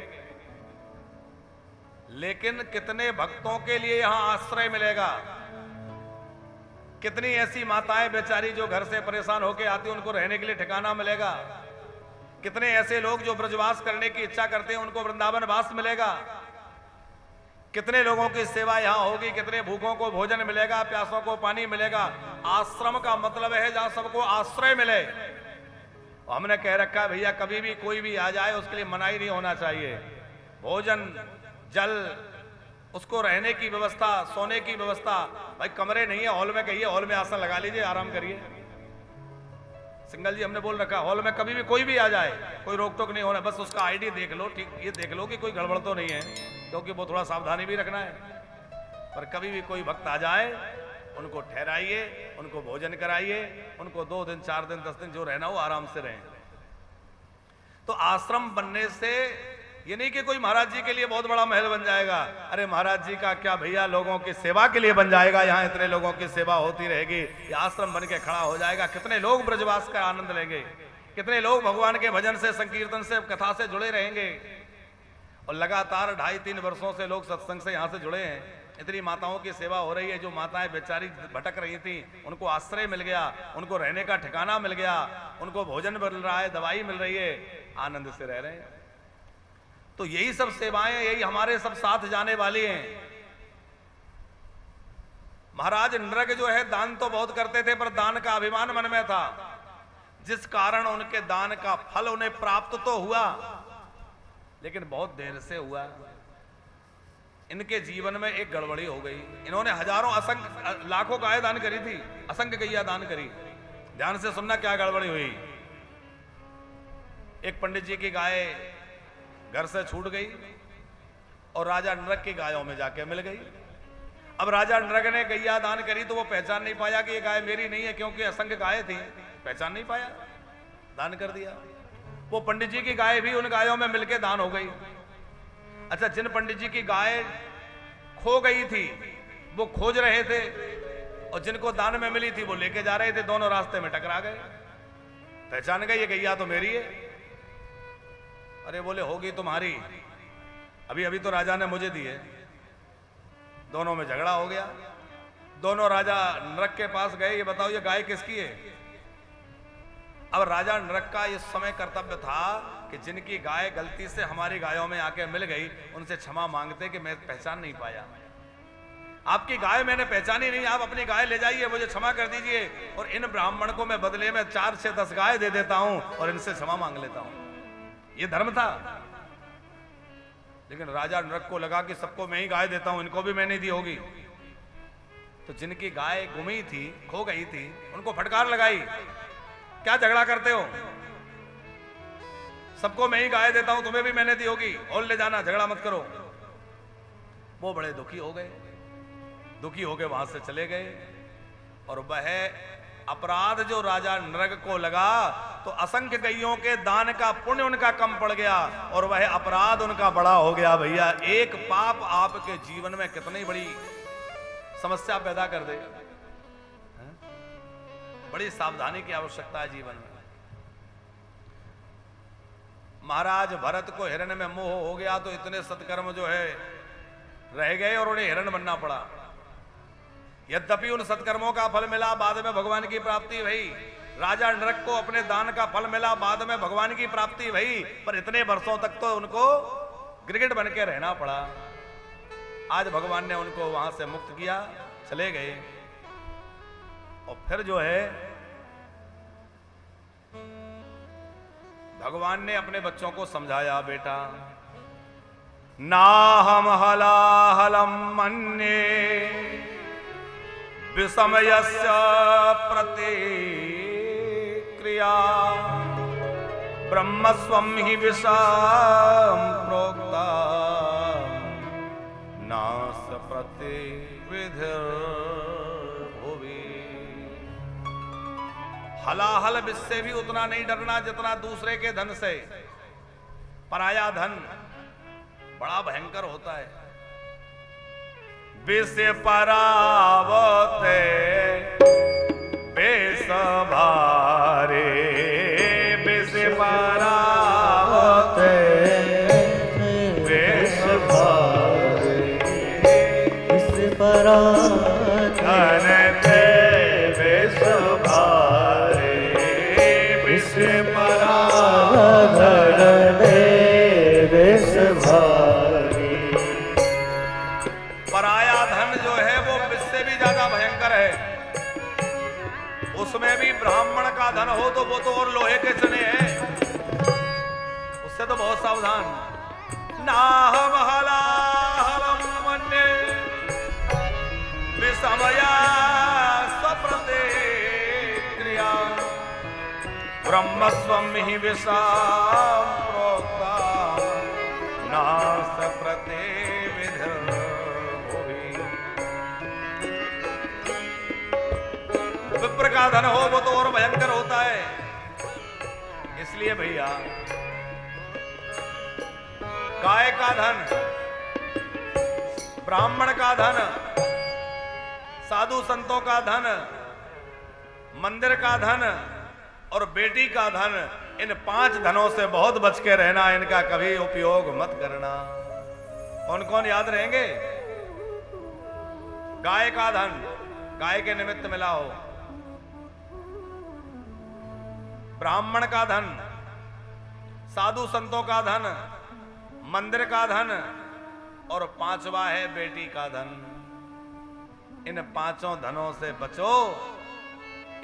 लेकिन कितने भक्तों के लिए यहां आश्रय मिलेगा। कितनी ऐसी माताएं बेचारी जो घर से परेशान होकर आती, उनको रहने के लिए ठिकाना मिलेगा। कितने ऐसे लोग जो ब्रजवास करने की इच्छा करते हैं, उनको वृंदावन वास मिलेगा। कितने लोगों की सेवा यहां होगी, कितने भूखों को भोजन मिलेगा, प्यासों को पानी मिलेगा। आश्रम का मतलब है जहां सबको आश्रय मिले। हमने कह रखा है भैया, कभी भी कोई भी आ जाए उसके लिए मनाही नहीं होना चाहिए। भोजन, जल, उसको रहने की व्यवस्था, सोने की व्यवस्था। भाई कमरे नहीं है, हॉल में कहिए, हॉल में आसन लगा लीजिए, आराम करिए। सिंगल जी हमने बोल रखा, हॉल में कभी भी कोई भी आ जाए, कोई रोक टोक नहीं होना। बस उसका आईडी देख लो, ठीक, ये देख लो कि कोई गड़बड़ तो नहीं है, क्योंकि वो थोड़ा सावधानी भी रखना है। पर कभी भी कोई भक्त आ जाए, उनको ठहराइए, उनको भोजन कराइए, उनको 2 दिन 4 दिन 10 दिन जो रहना हो आराम से रहें। तो आश्रम बनने से ये नहीं कि कोई महाराज जी के लिए बहुत बड़ा महल बन जाएगा। अरे महाराज जी का क्या भैया, लोगों की सेवा के लिए बन जाएगा। यहाँ इतने लोगों की सेवा होती रहेगी, ये आश्रम बन के खड़ा हो जाएगा। कितने लोग ब्रजवास का आनंद लेंगे, कितने लोग भगवान के भजन से, संकीर्तन से, कथा से जुड़े रहेंगे। और लगातार 2.5-3 वर्षों से लोग सत्संग से यहाँ से जुड़े हैं। इतनी माताओं की सेवा हो रही है। जो माताएं बेचारी भटक रही थी, उनको आश्रय मिल गया, उनको रहने का ठिकाना मिल गया, उनको भोजन मिल रहा है, दवाई मिल रही है, आनंद से रह रहे हैं। तो यही सब सेवाएं, यही हमारे सब साथ जाने वाली हैं। महाराज नृग जो है दान तो बहुत करते थे, पर दान का अभिमान मन में था, जिस कारण उनके दान का फल उन्हें प्राप्त तो हुआ, लेकिन बहुत देर से हुआ। इनके जीवन में एक गड़बड़ी हो गई। इन्होंने हजारों, असंख्य, लाखों गाय दान करी थी, असंख्य गैया दान करी। ध्यान से सुनना क्या गड़बड़ी हुई। एक पंडित जी की गाय घर से छूट गई और राजा नृग की गायों में जाके मिल गई। अब राजा नृग ने गैया दान करी तो वो पहचान नहीं पाया कि ये गाय मेरी नहीं है, क्योंकि असंख्य गाय थी, पहचान नहीं पाया, दान कर दिया। वो पंडित जी की गाय भी उन गायों में मिलके दान हो गई। अच्छा, जिन पंडित जी की गाय खो गई थी वो खोज रहे थे, और जिनको दान में मिली थी वो लेके जा रहे थे, दोनों रास्ते में टकरा गए। पहचान गए ये गैया तो मेरी है। अरे बोले होगी तुम्हारी, अभी अभी तो राजा ने मुझे दी है। दोनों में झगड़ा हो गया। दोनों राजा नृग के पास गए, ये बताओ ये गाय किसकी है। अब राजा नृग का इस समय कर्तव्य था कि जिनकी गाय गलती से हमारी गायों में आके मिल गई, उनसे क्षमा मांगते कि मैं पहचान नहीं पाया, आपकी गाय मैंने पहचानी नहीं, आप अपनी गाय ले जाइए, मुझे क्षमा कर दीजिए, और इन ब्राह्मण को मैं बदले में 4 से 10 गाय दे देता हूं और इनसे क्षमा मांग लेता हूं। ये धर्म था। लेकिन राजा नृग को लगा कि सबको मैं ही गाय देता हूं, इनको भी मैंने दी होगी। तो जिनकी गाय गुमी थी, खो गई थी, उनको फटकार लगाई, क्या झगड़ा करते हो, सबको मैं ही गाय देता हूं, तुम्हें भी मैंने दी होगी, और ले जाना, झगड़ा मत करो। वो बड़े दुखी हो गए, दुखी होकर वहां से चले गए। और वह अपराध जो राजा नृग को लगा, तो असंख्य गैयों के दान का पुण्य उनका कम पड़ गया, और वह अपराध उनका बड़ा हो गया। भैया, एक पाप आपके जीवन में कितनी बड़ी समस्या पैदा कर देगा। बड़ी सावधानी की आवश्यकता है जीवन में। महाराज भरत को हिरण में मोह हो गया, तो इतने सत्कर्म जो है रह गए और उन्हें हिरण बनना पड़ा। यद्यपि उन सत्कर्मों का फल मिला, बाद में भगवान की प्राप्ति भई। राजा नृग को अपने दान का फल मिला, बाद में भगवान की प्राप्ति भई, पर इतने वर्षों तक तो उनको गिरगिट बन के रहना पड़ा। आज भगवान ने उनको वहां से मुक्त किया, चले गए। और फिर जो है भगवान ने अपने बच्चों को समझाया, बेटा नाहम हलाहलम मन्ये विषमयस्य प्रतिक्रिया ब्रह्मस्वं हि विषम प्रोक्ता नास प्रतिविधिर्भुवि। हलाहल विष से भी उतना नहीं डरना जितना दूसरे के धन से। पराया धन बड़ा भयंकर होता है। विष परावते बेस भारे, विष परावते बेस भारे, विष परावते बेस भारे, विष परावते बेस भारे। पराया धन जो है वो विष से भी ज्यादा भयंकर है। उसमें भी ब्राह्मण का धन हो तो वो तो और लोहे के चने हैं, उससे तो बहुत सावधान। नाहम हलाहलम मन्ये विषमया स्वप्रतिक्रिया ब्रह्मस्वं हि विषम प्रोक्ता नास प्रतिविधिर्भुवि। विप्र का धन हो वो तो और भयंकर होता है। इसलिए भैया गाय का धन, ब्राह्मण का धन, साधु संतों का धन, मंदिर का धन और बेटी का धन, इन 5 धनों से बहुत बच के रहना। इनका कभी उपयोग मत करना। कौन कौन याद रहेंगे? गाय का धन, गाय के निमित्त मिला हो। ब्राह्मण का धन, साधु संतों का धन, मंदिर का धन और 5वां है बेटी का धन। इन 5 धनों से बचो।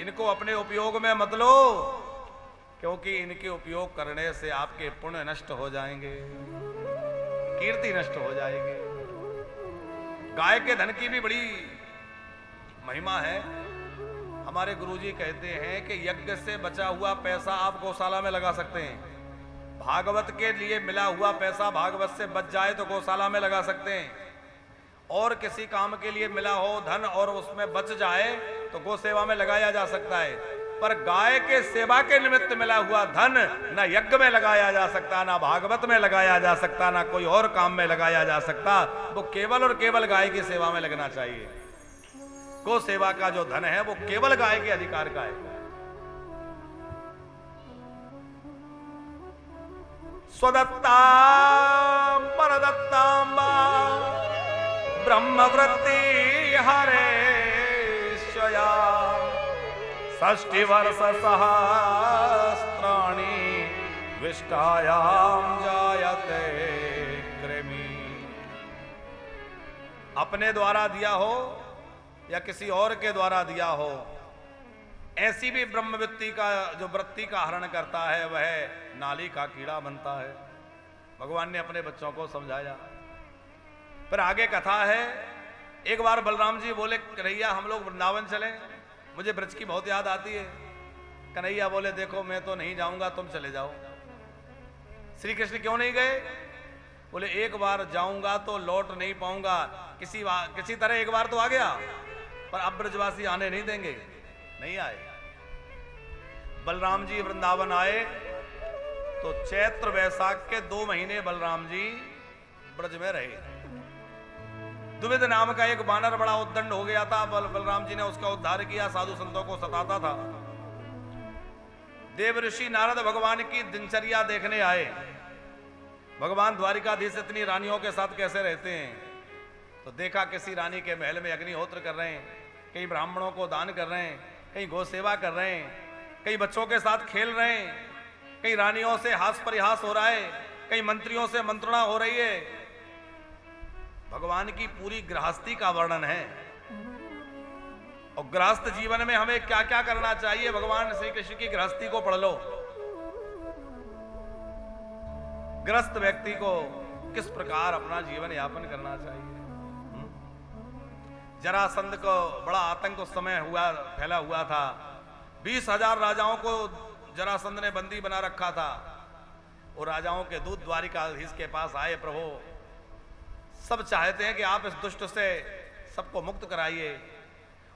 इनको अपने उपयोग में मत लो, क्योंकि इनके उपयोग करने से आपके पुण्य नष्ट हो जाएंगे, कीर्ति नष्ट हो जाएगी। गाय के धन की भी बड़ी महिमा है। हमारे गुरुजी कहते हैं कि यज्ञ से बचा हुआ पैसा आप गौशाला में लगा सकते हैं। भागवत के लिए मिला हुआ पैसा भागवत से बच जाए तो गौशाला में लगा सकते हैं। और किसी काम के लिए मिला हो धन और उसमें बच जाए तो गौ सेवा में लगाया जा सकता है। पर गाय के सेवा के निमित्त मिला हुआ धन ना यज्ञ में लगाया जा सकता, ना भागवत में लगाया जा सकता, ना कोई और काम में लगाया जा सकता। वो केवल और केवल गाय की सेवा में लगना चाहिए। गौ सेवा का जो धन है वो केवल गाय के अधिकार का है। स्वदत्ता परदत्तां ब्रह्मवृत्ति हरेश्वया 60 वर्ष सहस्राणि विष्टायां जायते कृमि। अपने द्वारा दिया हो या किसी और के द्वारा दिया हो, ऐसी भी ब्रह्मवृत्ति का जो वृत्ति का हरण करता है वह नाली का कीड़ा बनता है। भगवान ने अपने बच्चों को समझाया। फिर आगे कथा है। एक बार बलराम जी बोले, कन्हैया हम लोग वृंदावन चलें, मुझे ब्रज की बहुत याद आती है। कन्हैया बोले, देखो मैं तो नहीं जाऊंगा, तुम चले जाओ। श्री कृष्ण क्यों नहीं गए? बोले एक बार जाऊंगा तो लौट नहीं पाऊंगा, किसी तरह एक बार तो आ गया, पर अब ब्रजवासी आने नहीं देंगे। नहीं आए। बलराम जी वृंदावन आए तो चैत्र वैशाख के 2 महीने बलराम जी ब्रज में रहे। द्विविध नाम का एक बानर बड़ा उद्दंड हो गया था। बलराम जी ने उसका उद्धार किया, साधु संतों को सताता था। देव ऋषि नारद भगवान की दिनचर्या देखने आए। भगवान द्वारिकाधीश इतनी रानियों के साथ कैसे रहते हैं, तो देखा किसी रानी के महल में अग्निहोत्र कर रहे हैं, कई ब्राह्मणों को दान कर रहे हैं, कई गौ सेवा कर रहे हैं, कई बच्चों के साथ खेल रहे हैं, कई रानियों से हास परिहास हो रहा है, कई मंत्रियों से मंत्रणा हो रही है। भगवान की पूरी गृहस्थी का वर्णन है। और गृहस्थ जीवन में हमें क्या क्या करना चाहिए, भगवान श्री कृष्ण की गृहस्थी को पढ़ लो। गृहस्थ व्यक्ति को किस प्रकार अपना जीवन यापन करना चाहिए। जरासंध को बड़ा आतंक उस समय फैला हुआ था। 20,000 राजाओं को जरासंध ने बंदी बना रखा था। वो राजाओं के दूत द्वारिकाधीश के पास आए, प्रभु सब चाहते हैं कि आप इस दुष्ट से सबको मुक्त कराइए।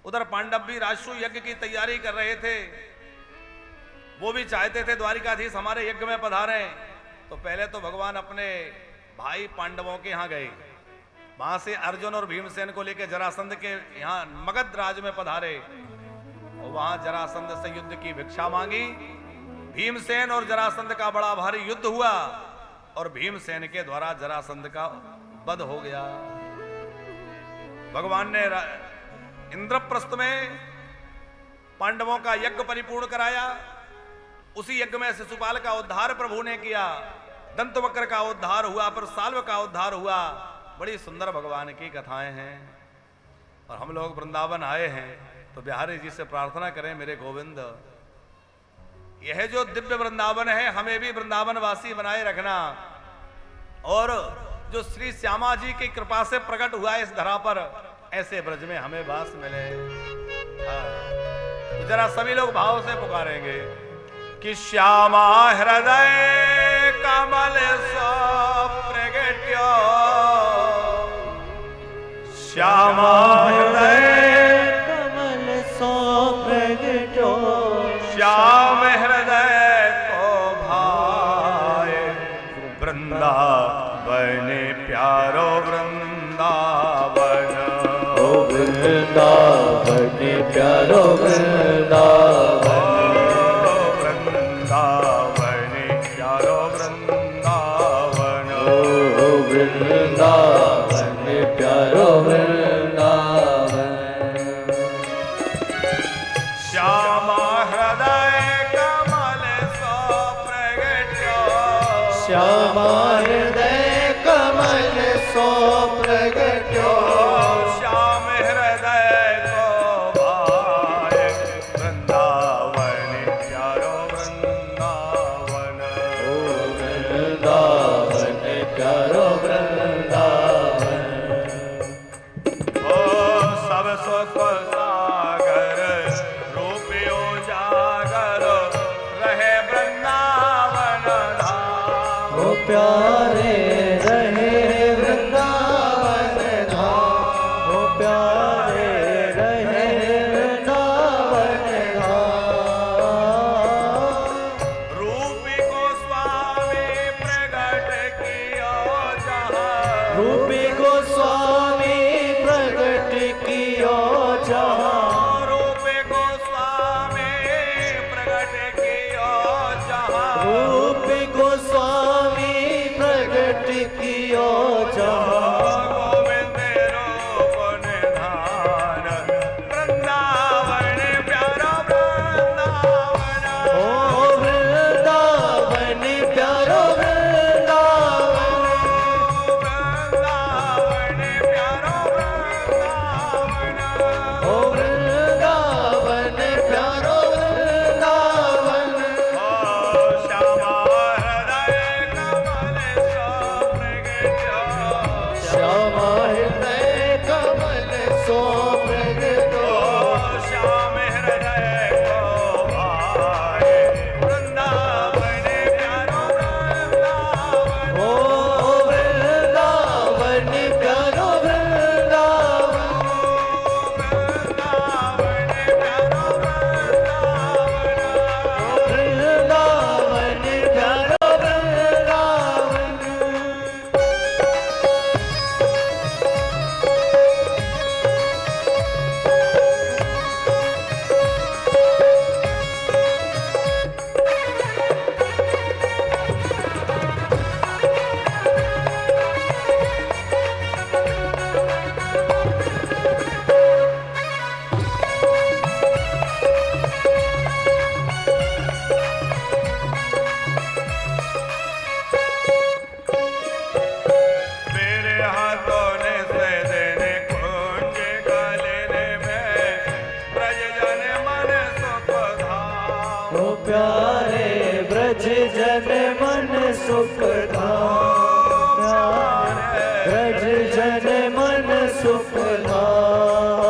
उधर पांडव भी राजसूय यज्ञ की तैयारी कर रहे थे, वो भी चाहते थे द्वारिकाधीश हमारे यज्ञ में पधारें। तो पहले तो भगवान अपने भाई पांडवों के यहाँ गए, वहां से अर्जुन और भीमसेन को लेकर जरासंध के यहाँ मगध राज में पधारे और वहां जरासंध से युद्ध की भिक्षा मांगी। भीमसेन और जरासंध का बड़ा भारी युद्ध हुआ और भीमसेन के द्वारा जरासंध का वध हो गया। भगवान ने इंद्रप्रस्थ में पांडवों का यज्ञ परिपूर्ण कराया। उसी यज्ञ में शिशुपाल का उद्धार प्रभु ने किया, दंतवक्र का उद्धार हुआ, पर साल्व का उद्धार हुआ। बड़ी सुंदर भगवान की कथाएं हैं। और हम लोग वृंदावन आए हैं तो बिहारी जी से प्रार्थना करें, मेरे गोविंद यह जो दिव्य वृंदावन है हमें भी वृंदावन वासी बनाए रखना। और जो श्री श्यामा जी की कृपा से प्रकट हुआ इस धरा पर, ऐसे ब्रज में हमें वास मिले। तो जरा सभी लोग भाव से पुकारेंगे कि श्यामा हृदय कमल सो प्रगट्यो, श्यामा हृदय कमल सो प्रगट्यो, श्याम हृदय को भाए वृंदावन प्यारो वृंदावन, ओ वृंदावन प्यारो वृंदावन, वृंदावन प्यारो वृंदावन, श्यामा हृदय कमल सो प्रगट्यो, श्यामा हृदय कमल सो प्रगट्यो, श्याम हृदय को भाए वृंदावन प्यारो वृंदावन, ओ वृंदावन प्यारो वृंदावन, ओ सब सुख सागर रूपियो जागर रहे वृंदावन धाम, ओ प्यारे रहे वृंदावन धाम, ओ प्यारे रहे वृंदावन धाम, रूपी को स्वामी प्रगट किया जहाँ, रूपी को स्वामी प्रगट कियो जहाँ, रूपी को स्वामी प्रगट किया जहाँ, रूपी को स्वामी प्रगट कियो जहाँ, गोविंद रूप निधान वृंदावन प्यारा वृंदावन, ओ वृंदावन प्यारो वृंदावन, वृंदावन प्यारा वृंदावन, ओ वृंदावन प्यारो वृंदावन, श्यामा हृदय कमल सो प्रगट्यो, श्यामा हृदय कमल सो प्रगट्यो, श्याम हृदय को भाए वृंदावन प्यारो वृंदावन, ओ वृंदावन प्यारो वृंदावन, वृंदावन प्यारो वृंदावन, वृंदावन प्यारो वृंदावन, मेरे हाथों ने से देने कुंज गले में ब्रज जन मन सुख धाम, ओ प्यारे ब्रज जन मन सुख धाम, ब्रज जन मन सुख धाम,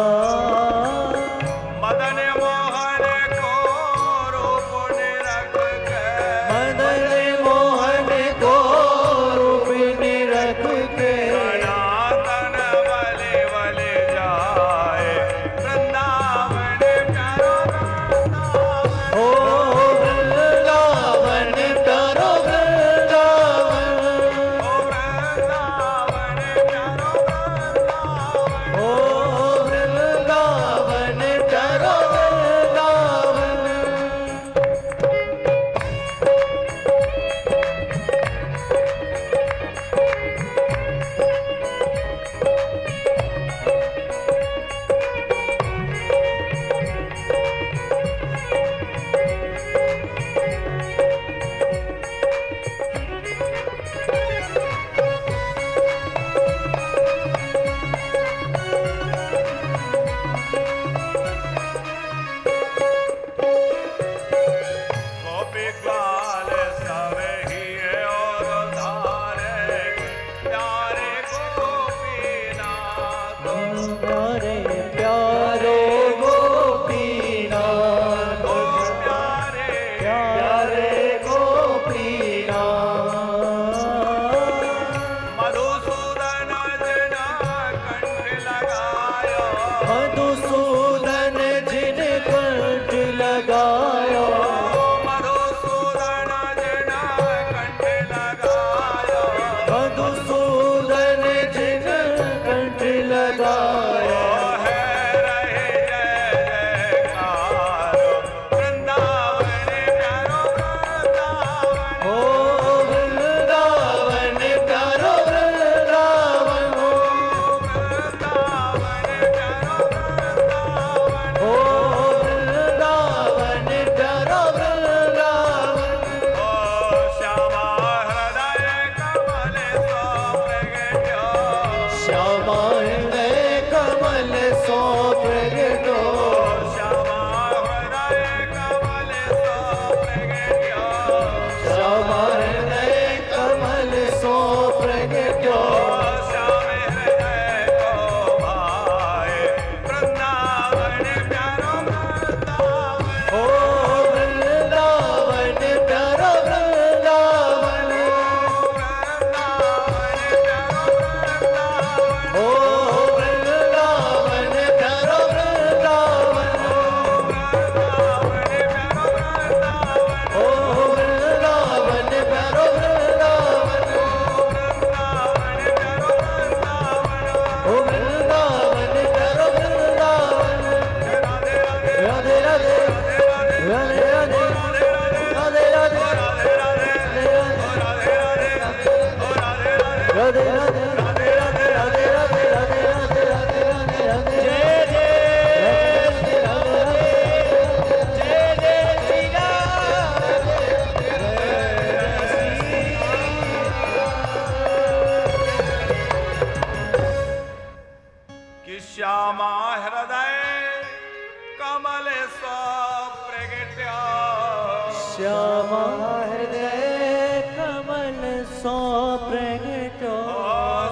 श्यामा हृदय कमल सो प्रगटो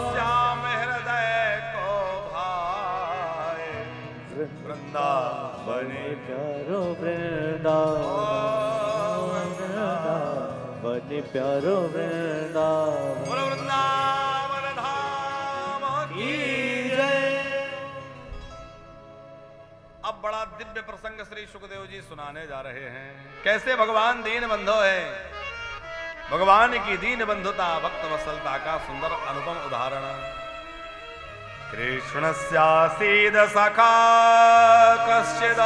श्याम हृदय को भाए वृंदावन प्यारो वृंदावन वृंदावन प्यारो वृंदावन बोलो वृंदावन धाम की जय। अब बड़ा दिव्य प्रसंग श्री सुखदेव जी सुनाने जा रहे हैं। कैसे भगवान दीन बंधु है, भगवान की दीन बंधुता भक्त वत्सलता का सुंदर अनुपम उदाहरण। कृष्णस्यासीद सखा कश्चिद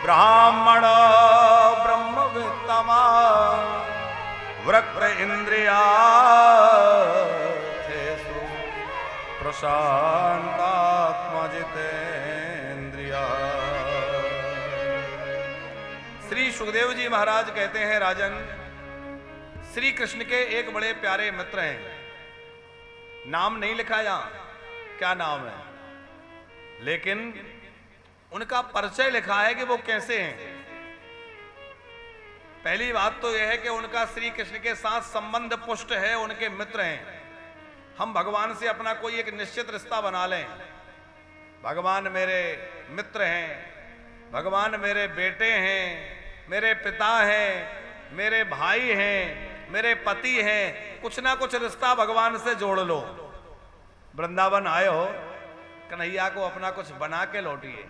ब्राह्मण ब्रह्मवित्तमा वृक्र इंद्रिया प्रशांतात्मा जितेन्द्रिया। श्री सुखदेव जी महाराज कहते हैं, राजन, श्री कृष्ण के एक बड़े प्यारे मित्र हैं। नाम नहीं लिखा यहां क्या नाम है, लेकिन उनका परिचय लिखा है कि वो कैसे हैं। पहली बात तो यह है कि उनका श्री कृष्ण के साथ संबंध पुष्ट है, उनके मित्र हैं। हम भगवान से अपना कोई एक निश्चित रिश्ता बना लें, भगवान मेरे मित्र हैं, भगवान मेरे बेटे हैं, मेरे पिता हैं, मेरे भाई हैं, मेरे पति हैं, कुछ ना कुछ रिश्ता भगवान से जोड़ लो। वृंदावन आए हो, कन्हैया को अपना कुछ बना के लौटिए।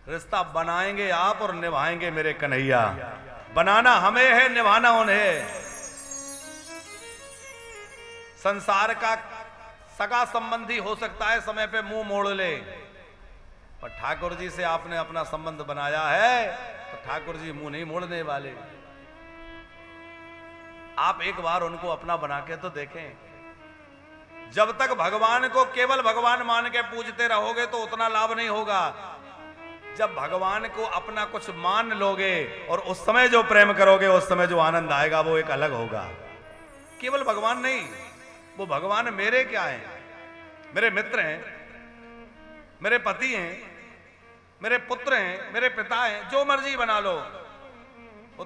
रिश्ता बनाएंगे आप और निभाएंगे मेरे कन्हैया। बनाना हमें है, निभाना उन्हें। संसार का सगा संबंधी हो सकता है समय पे मुंह मोड़ ले, पर ठाकुर जी से आपने अपना संबंध बनाया है तो ठाकुर जी मुंह नहीं मोड़ने वाले। आप एक बार उनको अपना बना के तो देखें। जब तक भगवान को केवल भगवान मान के पूजते रहोगे तो उतना लाभ नहीं होगा। जब भगवान को अपना कुछ मान लोगे और उस समय जो प्रेम करोगे, उस समय जो आनंद आएगा वो एक अलग होगा। केवल भगवान नहीं, वो भगवान मेरे क्या हैं, मेरे मित्र हैं, मेरे पति हैं, मेरे पुत्र हैं, मेरे पिता हैं, जो मर्जी बना लो।